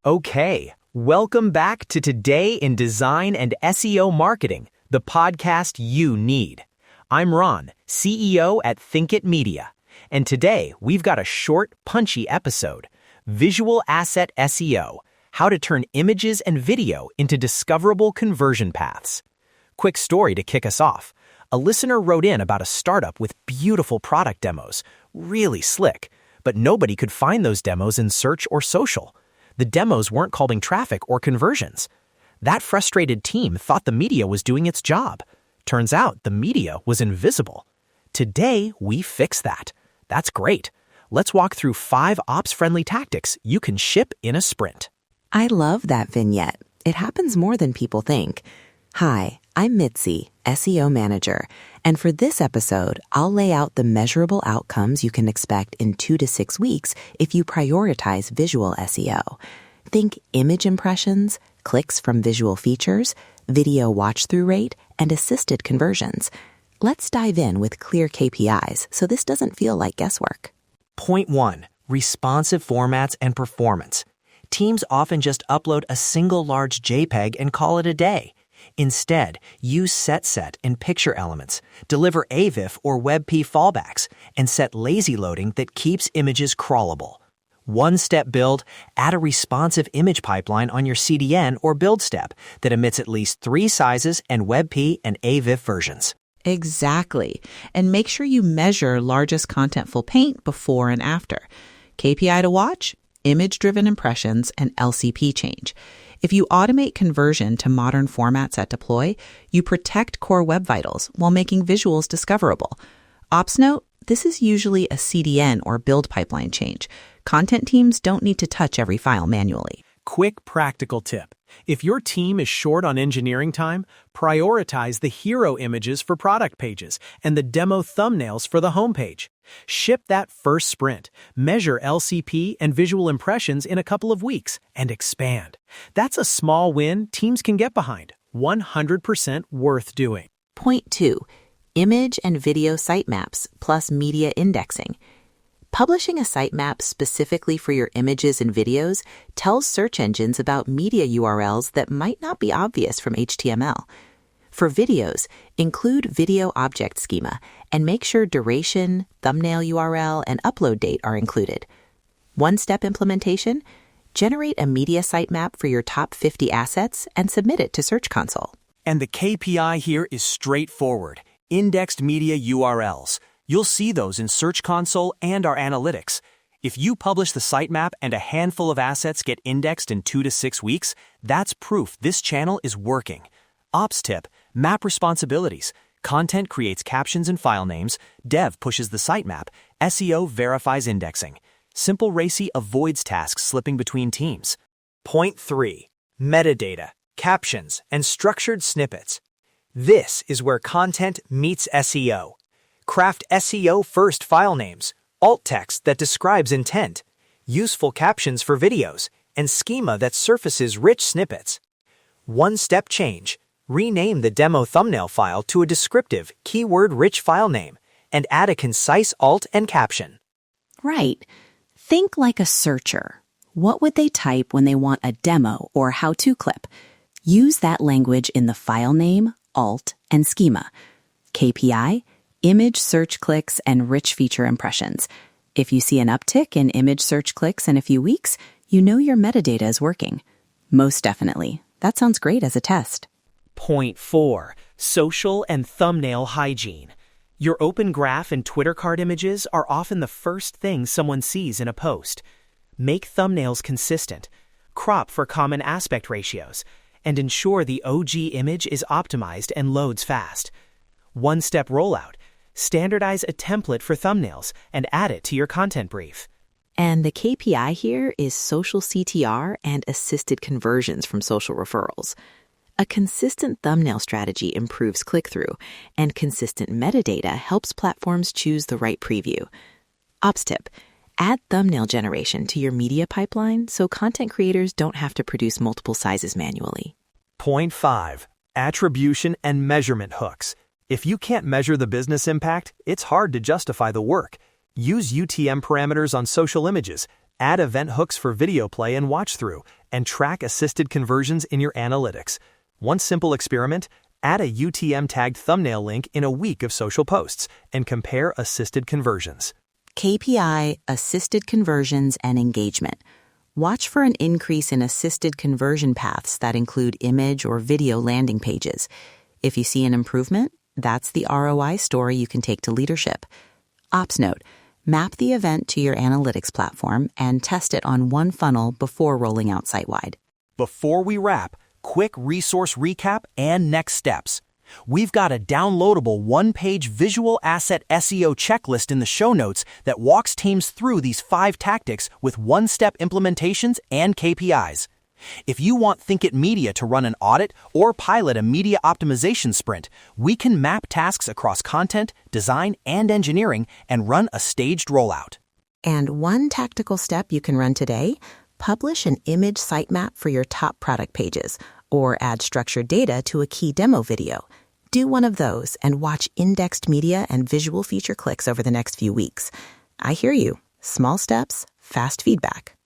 Okay, welcome back to Today in Design and SEO Marketing, the podcast you need. I'm Ron, CEO at Think It Media, and today we've got a short, punchy episode, Visual Asset SEO, how to turn images and video into discoverable conversion paths. Quick story to kick us off. A listener wrote in about a startup with beautiful product demos, really slick, but nobody could find those demos in search or social. The demos weren't calling traffic or conversions. That frustrated team thought the media was doing its job. Turns out the media was invisible. Today, we fix that. That's great. Let's walk through 5 ops-friendly tactics you can ship in a sprint. I love that vignette. It happens more than people think. Hi, I'm Mitzi, SEO Manager, and for this episode, I'll lay out the measurable outcomes you can expect in 2 to 6 weeks if you prioritize visual SEO. Think image impressions, clicks from visual features, video watch-through rate, and assisted conversions. Let's dive in with clear KPIs so this doesn't feel like guesswork. Point 1. Responsive formats and performance. Teams often just upload a single large JPEG and call it a day. Instead, use set and picture elements, deliver AVIF or WebP fallbacks, and set lazy loading that keeps images crawlable. One-step build, add a responsive image pipeline on your CDN or build step that emits at least 3 sizes and WebP and AVIF versions. Exactly. And make sure you measure largest contentful paint before and after. KPI to watch, image-driven impressions, and LCP change. If you automate conversion to modern formats at deploy, you protect core web vitals while making visuals discoverable. Ops note, this is usually a CDN or build pipeline change. Content teams don't need to touch every file manually. Quick practical tip. If your team is short on engineering time, prioritize the hero images for product pages and the demo thumbnails for the homepage. Ship that first sprint, measure LCP and visual impressions in a couple of weeks, and expand. That's a small win teams can get behind. 100% worth doing. Point 2. Image and video sitemaps plus media indexing. Publishing a sitemap specifically for your images and videos tells search engines about media URLs that might not be obvious from HTML. For videos, include video object schema and make sure duration, thumbnail URL, and upload date are included. One-step implementation: generate a media sitemap for your top 50 assets and submit it to Search Console. And the KPI here is straightforward. Indexed media URLs. You'll see those in Search Console and our analytics. If you publish the sitemap and a handful of assets get indexed in 2 to 6 weeks, that's proof this channel is working. Ops tip: map responsibilities. Content creates captions and file names, Dev pushes the sitemap, SEO verifies indexing. Simple RACI avoids tasks slipping between teams. Point 3. Metadata, captions, and structured snippets. This is where content meets SEO. Craft SEO-first file names, alt text that describes intent, useful captions for videos, and schema that surfaces rich snippets. One-step change: rename the demo thumbnail file to a descriptive, keyword-rich file name, and add a concise alt and caption. Right. Think like a searcher. What would they type when they want a demo or how-to clip? Use that language in the file name, alt, and schema. KPI: image search clicks and rich feature impressions. If you see an uptick in image search clicks in a few weeks, you know your metadata is working. Most definitely. That sounds great as a test. Point 4. Social and thumbnail hygiene. Your open graph and Twitter card images are often the first thing someone sees in a post. Make thumbnails consistent, crop for common aspect ratios, and ensure the OG image is optimized and loads fast. One-step rollout: standardize a template for thumbnails and add it to your content brief. And the KPI here is social CTR and assisted conversions from social referrals. A consistent thumbnail strategy improves click-through, and consistent metadata helps platforms choose the right preview. Ops tip: add thumbnail generation to your media pipeline so content creators don't have to produce multiple sizes manually. Point 5. Attribution and measurement hooks. If you can't measure the business impact, it's hard to justify the work. Use UTM parameters on social images, Add event hooks for video play and watch through, and track assisted conversions in your analytics. One simple experiment: add a UTM-tagged thumbnail link in a week of social posts and compare assisted conversions. KPI, assisted conversions, and engagement. Watch for an increase in assisted conversion paths that include image or video landing pages. If you see an improvement, that's the ROI story you can take to leadership. Ops note: map the event to your analytics platform and test it on one funnel before rolling out site-wide. Before we wrap, quick resource recap and next steps. We've got a downloadable one-page visual asset SEO checklist in the show notes that walks teams through these 5 tactics with one-step implementations and KPIs. If you want Think It Media to run an audit or pilot a media optimization sprint, we can map tasks across content, design, and engineering and run a staged rollout. And one tactical step you can run today: publish an image sitemap for your top product pages, or add structured data to a key demo video. Do one of those and watch indexed media and visual feature clicks over the next few weeks. I hear you. Small steps, fast feedback.